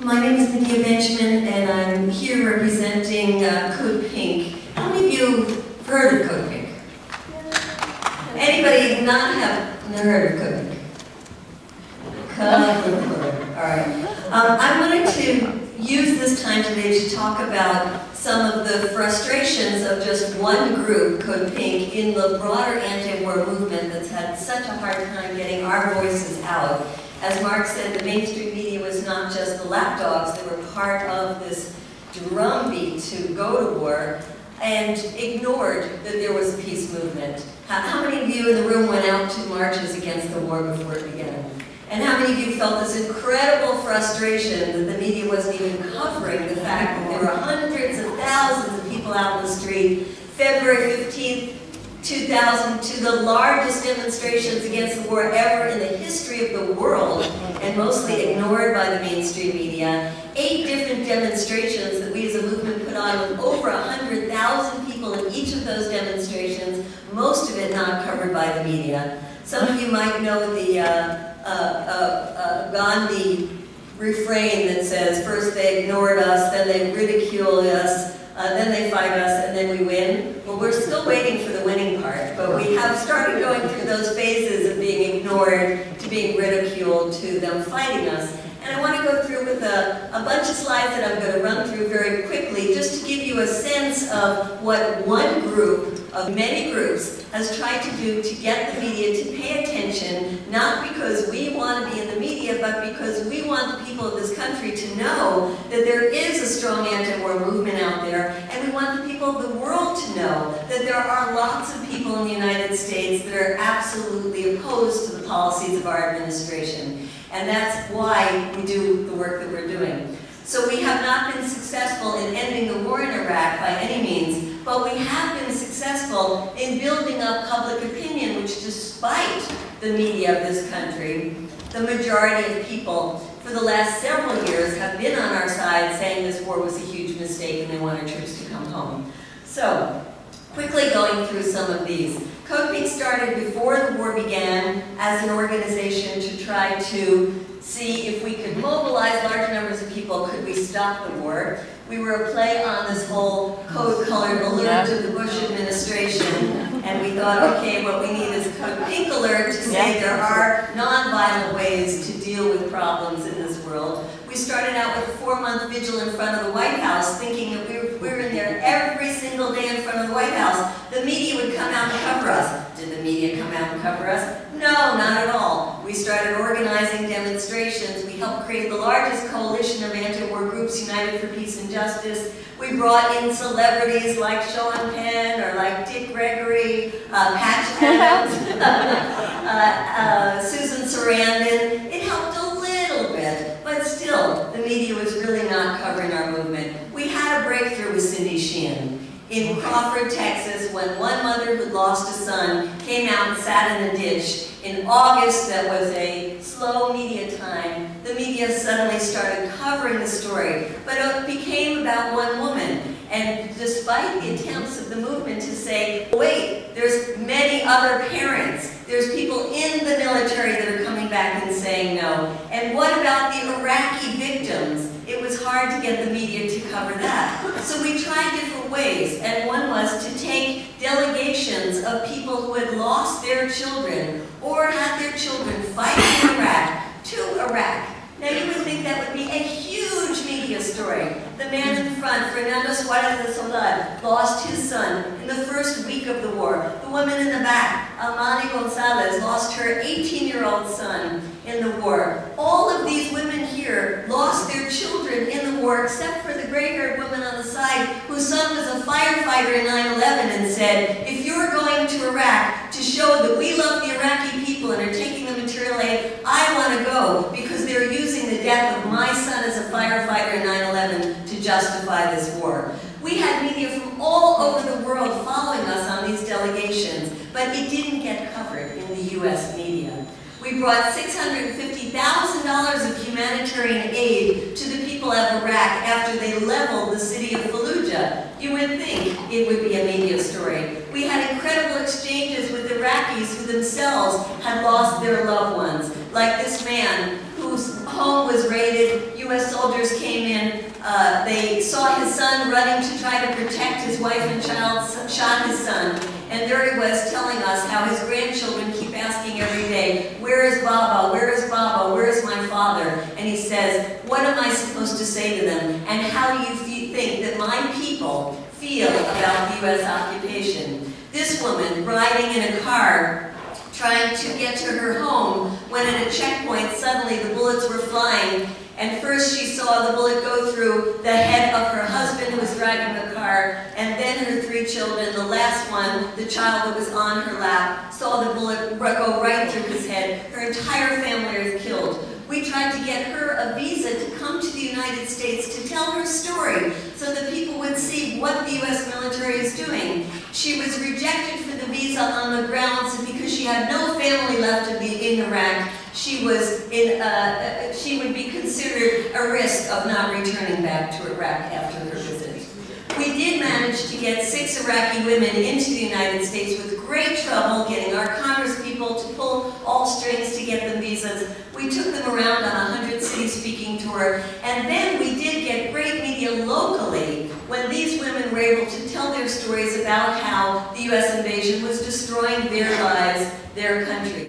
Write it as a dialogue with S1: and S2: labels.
S1: My name is Medea, and I'm here representing CodePink. How many of you have heard of CodePink? Anybody not have heard of CodePink? All right. I wanted to use this time today to talk about some of the frustrations of just one group, CodePink, in the broader anti-war movement that's had such a hard time getting our voices out. As Mark said, the mainstream media was not just the lapdogs, they were part of this drumbeat to go to war and ignored that there was a peace movement. How many of you in the room went out to marches against the war before it began? And how many of you felt this incredible frustration that the media wasn't even covering the fact that there were hundreds of thousands of people out in the street, February 15th, 2002, the largest demonstrations against the war ever in the history of the world, and mostly ignored by the mainstream media. 8 different demonstrations that we as a movement put on with over 100,000 people in each of those demonstrations, most of it not covered by the media. Some of you might know the Gandhi refrain that says, first they ignored us, then they ridiculed us, then they fight us, and then we win. Well, we're still waiting for the winning part, but we have started going through those phases of being ignored, to being ridiculed, to them fighting us. And I want to go through with a bunch of slides that I'm going to run through very quickly, just to give you a sense of what one group of many groups has tried to do to get the media to pay attention, not because we want to be in the media, but because we want the people of this country to know that there is a strong anti-war movement out there, and we want the people of the world to know that there are lots of people in the United States that are absolutely opposed to the policies of our administration. And that's why we do the work that we're doing. So we have not been successful in ending the war in Iraq by any means, but we have been successful in building up public opinion, which despite the media of this country, the majority of people for the last several years have been on our side saying this war was a huge mistake and they want our troops to come home. So, quickly going through some of these. CodePink started before the war began as an organization to try to see if we could mobilize large numbers of people, could we stop the war. We were a play on this whole code-colored alert to the Bush administration, and we thought, okay, what we need is a CodePink alert to say there are non-violent ways to deal with problems in this world. We started out with a 4-month vigil in front of the White House, thinking that we were in there every single day in front of the White House. The media would come out and cover us. Did the media come out and cover us? No, not at all. We started organizing demonstrations. We helped create the largest coalition of anti-war groups, United for Peace and Justice. We brought in celebrities like Sean Penn or like Dick Gregory, Patch Adams, Susan Sarandon. It helped a little bit, but still, the media was really not covering our movement. We had a breakthrough with Cindy Sheehan in Crawford, Texas, when one mother who'd lost a son came out and sat in a ditch. In August, that was a slow media time, the media suddenly started covering the story. But it became about one woman. And despite the attempts of the movement to say, wait, there's many other parents, there's people in the military that are coming back and saying no. And what about the Iraqi victims? It was hard to get the media to cover that. So we tried different ways, and one was to take delegations of people who had lost their children or had their children fighting in Iraq to Iraq. Now you would think that would be a huge media story. The man in front, Fernando Suarez de Solad, lost his son in the first week of the war. The woman in the back, Amani Gonzalez, lost her 18-year-old son in the war. All of these women here lost their children in the war, except for the gray-haired woman on the side whose son was a firefighter in 9/11 and said, if you're going to Iraq to show that we love the Iraqi people and are taking the material aid, I want to go because they're using the death of my son as a firefighter in 9/11 to justify this war. We had media from all over the world following us on these delegations, but it didn't get covered in the U.S. media. We brought $650,000 of humanitarian aid to the people of Iraq after they leveled the city of Fallujah. You would think it would be a media story. We had incredible exchanges with Iraqis who themselves had lost their loved ones, like this man whose home was raided, U.S. soldiers soldiers came in, they saw his son running to try to protect his wife and child, shot his son, and there he was telling us how his grandchildren keep asking every day, where is Baba, where is Baba, where is my father? And he says, what am I supposed to say to them? And how do you think that my people feel about the U.S. occupation? This woman riding in a car, trying to get to her home, when at a checkpoint suddenly the bullets were flying, and first she saw the bullet go through the head of her husband who was driving the car, and then her 3 children. The last one, the child that was on her lap, saw the bullet go right through his head. Her entire family was killed. We tried to get her a visa to come to the United States to tell her story so that people would see what the U.S. military is doing. She was rejected for the visa on the grounds that because she had no family left in Iraq, she would be considered a risk of not returning back to Iraq after her visit. We did manage to get 6 Iraqi women into the United States with great trouble, getting our Congress people to pull all strings to get them visas. We took them around on a 100-city speaking tour, and then we did get great media locally when these women were able to tell their stories about how the U.S. invasion was destroying their lives, their country.